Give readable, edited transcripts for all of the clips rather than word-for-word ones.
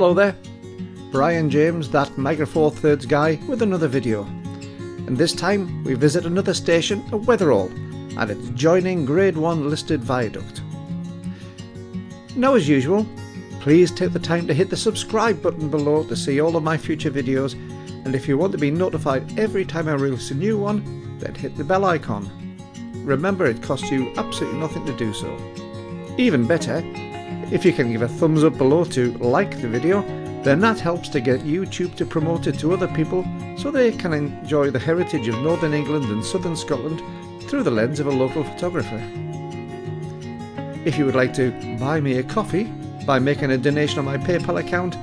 Hello there, Brian James, that Micro Four Thirds guy, with another video. And this time we visit another station at Wetheral and its joining Grade 1 listed viaduct. Now, as usual, please take the time to hit the subscribe button below to see all of my future videos, and if you want to be notified every time I release a new one, then hit the bell icon. Remember, it costs you absolutely nothing to do so. Even better, if you can give a thumbs up below to like the video, then that helps to get YouTube to promote it to other people so they can enjoy the heritage of Northern England and Southern Scotland through the lens of a local photographer. If you would like to buy me a coffee by making a donation on my PayPal account,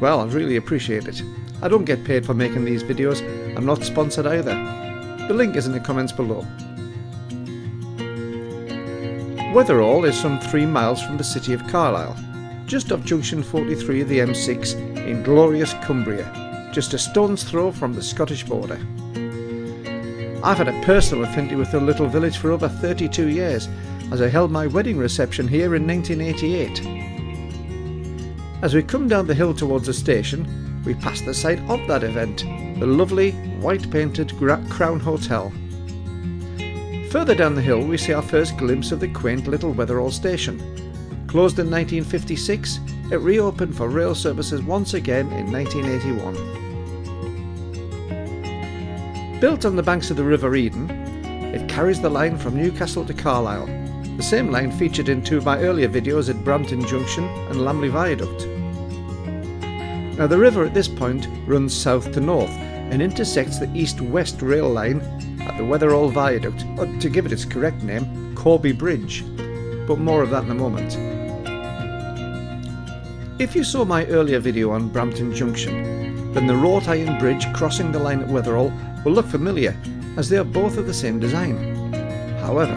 well, I'd really appreciate it. I don't get paid for making these videos, I'm not sponsored either. The link is in the comments below. Wetheral is some 3 miles from the city of Carlisle, just off junction 43 of the M6 in glorious Cumbria, just a stone's throw from the Scottish border. I've had a personal affinity with the little village for over 32 years, as I held my wedding reception here in 1988. As we come down the hill towards the station, we pass the site of that event, the lovely white-painted Crown Hotel. Further down the hill we see our first glimpse of the quaint little Wetheral station. Closed in 1956, it reopened for rail services once again in 1981. Built on the banks of the River Eden, it carries the line from Newcastle to Carlisle, the same line featured in 2 of my earlier videos at Brampton Junction and Lumix Viaduct. Now, the river at this point runs south to north and intersects the east-west rail line at the Wetheral Viaduct, or to give it its correct name, Corby Bridge, but more of that in a moment. If you saw my earlier video on Brampton Junction, then the wrought iron bridge crossing the line at Wetheral will look familiar, as they are both of the same design. However,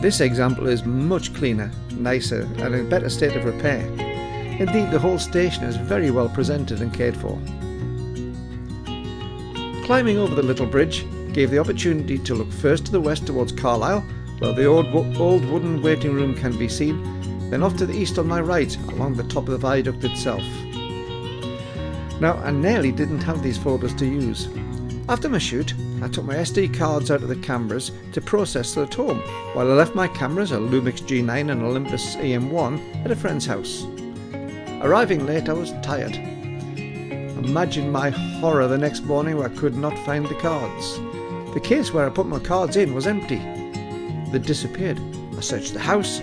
this example is much cleaner, nicer and in better state of repair. Indeed, the whole station is very well presented and cared for. Climbing over the little bridge gave the opportunity to look first to the west towards Carlisle, where the old wooden waiting room can be seen, then off to the east on my right, along the top of the viaduct itself. Now, I nearly didn't have these photos to use. After my shoot, I took my SD cards out of the cameras to process at home, while I left my cameras, a Lumix G9 and Olympus EM1, at a friend's house. Arriving late, I was tired. Imagine my horror the next morning where I could not find the cards. The case where I put my cards in was empty. They'd disappeared. I searched the house,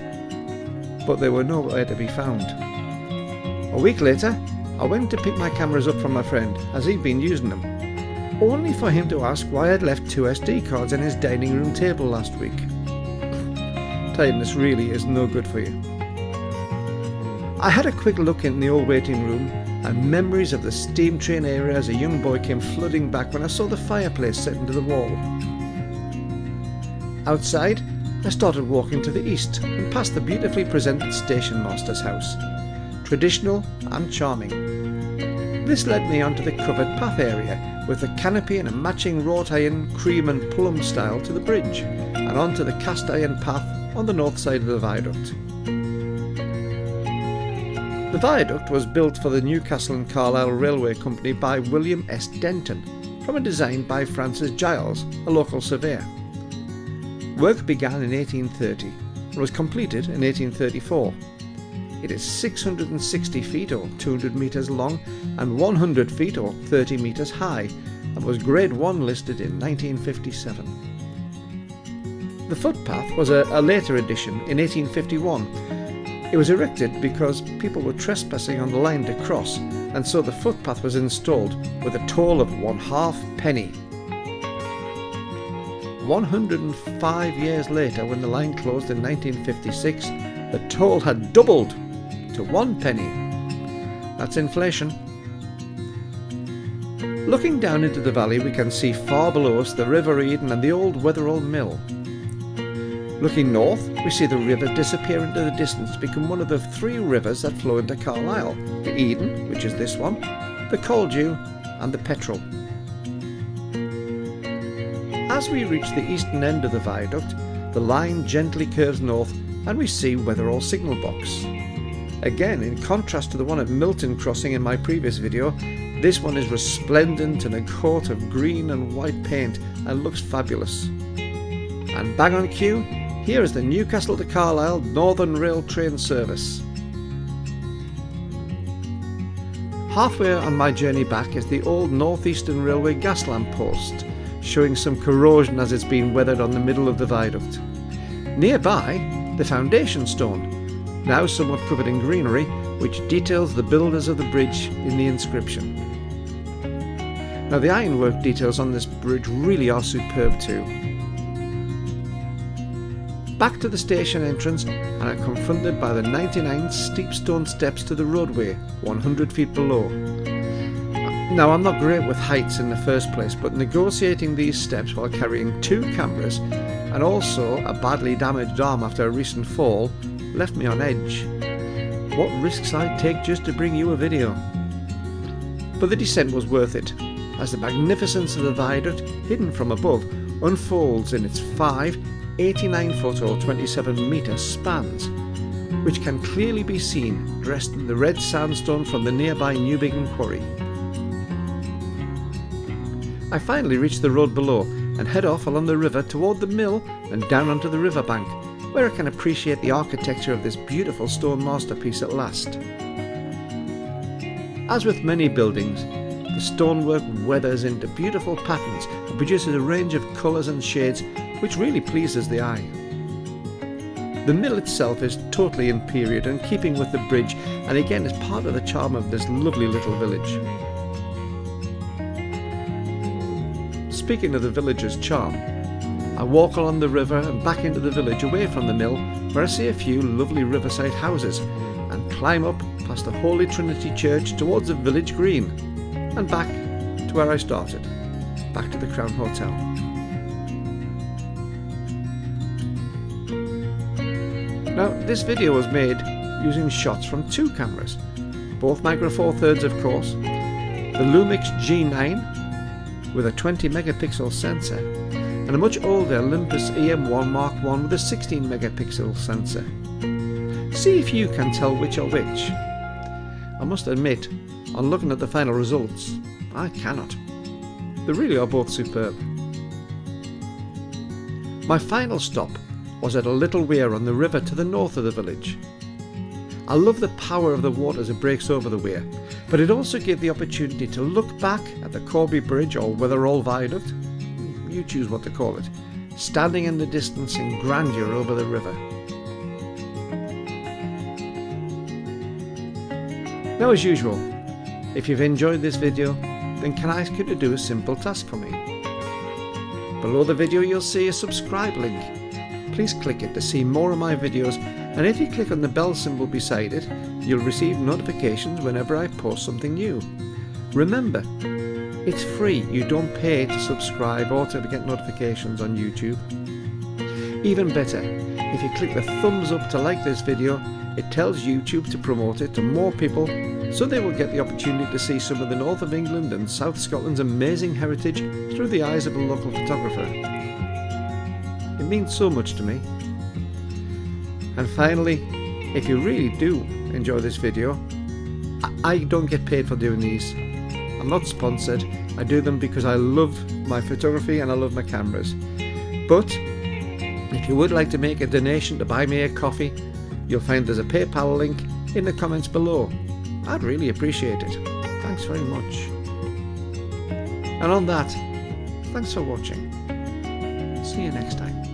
but they were nowhere to be found. A week later, I went to pick my cameras up from my friend, as he'd been using them, only for him to ask why I'd left 2 SD cards on his dining room table last week. Tiredness really is no good for you. I had a quick look in the old waiting room, and memories of the steam train era as a young boy came flooding back when I saw the fireplace set into the wall. Outside, I started walking to the east and past the beautifully presented station master's house, traditional and charming. This led me onto the covered path area with a canopy and a matching wrought iron cream and plum style to the bridge, and onto the cast iron path on the north side of the viaduct. The viaduct was built for the Newcastle and Carlisle Railway Company by William S. Denton, from a design by Francis Giles, a local surveyor. Work began in 1830 and was completed in 1834. It is 660 feet or 200 metres long and 100 feet or 30 metres high, and was Grade 1 listed in 1957. The footpath was a later addition in 1851. It was erected because people were trespassing on the line to cross, and so the footpath was installed with a toll of 1/2 penny. 105 years later, when the line closed in 1956, the toll had doubled to 1 penny. That's inflation. Looking down into the valley, we can see far below us the River Eden and the old Wetheral mill. Looking north, we see the river disappear into the distance to become one of the 3 rivers that flow into Carlisle: the Eden, which is this one, the Caldew and the Petrel. As we reach the eastern end of the viaduct, the line gently curves north and we see Wetheral signal box. Again, in contrast to the one at Milton Crossing in my previous video, this one is resplendent in a coat of green and white paint and looks fabulous. And bang on cue, here is the Newcastle to Carlisle Northern Rail train service. Halfway on my journey back is the old North Eastern Railway gas lamp post, showing some corrosion as it's been weathered on the middle of the viaduct. Nearby, the foundation stone, now somewhat covered in greenery, which details the builders of the bridge in the inscription. Now the ironwork details on this bridge really are superb too. Back to the station entrance, and I'm confronted by the 99 steep stone steps to the roadway, 100 feet below. Now I'm not great with heights in the first place, but negotiating these steps while carrying 2 cameras and also a badly damaged arm after a recent fall left me on edge. What risks I'd take just to bring you a video. But the descent was worth it, as the magnificence of the viaduct, hidden from above, unfolds in its 5 89-foot or 27-metre spans, which can clearly be seen dressed in the red sandstone from the nearby Newbiggin quarry. I finally reach the road below and head off along the river toward the mill and down onto the riverbank, where I can appreciate the architecture of this beautiful stone masterpiece at last. As with many buildings, the stonework weathers into beautiful patterns and produces a range of colours and shades which really pleases the eye. The mill itself is totally in period and keeping with the bridge, and again is part of the charm of this lovely little village. Speaking of the village's charm, I walk along the river and back into the village away from the mill, where I see a few lovely riverside houses, and climb up past the Holy Trinity Church towards the village green, and back to where I started, back to the Crown Hotel. Now, this video was made using shots from 2 cameras, both Micro Four Thirds of course, the Lumix G9 with a 20 megapixel sensor, and a much older Olympus EM1 Mark I with a 16 megapixel sensor. See if you can tell which are which. I must admit, on looking at the final results, I cannot. They really are both superb. My final stop was at a little weir on the river to the north of the village. I love the power of the water as it breaks over the weir, but it also gave the opportunity to look back at the Cumbria Bridge or Wetheral Viaduct, you choose what to call it, standing in the distance in grandeur over the river. Now, as usual, if you've enjoyed this video, then can I ask you to do a simple task for me? Below the video you'll see a subscribe link. Please click it to see more of my videos, and if you click on the bell symbol beside it, you'll receive notifications whenever I post something new. Remember, it's free, you don't pay to subscribe or to get notifications on YouTube. Even better, if you click the thumbs up to like this video, it tells YouTube to promote it to more people, so they will get the opportunity to see some of the north of England and South Scotland's amazing heritage through the eyes of a local photographer. It means so much to me. And finally, if you really do enjoy this video, I don't get paid for doing these. I'm not sponsored. I do them because I love my photography and I love my cameras. But if you would like to make a donation to buy me a coffee, you'll find there's a PayPal link in the comments below. I'd really appreciate it. Thanks very much. And on that, thanks for watching. See you next time.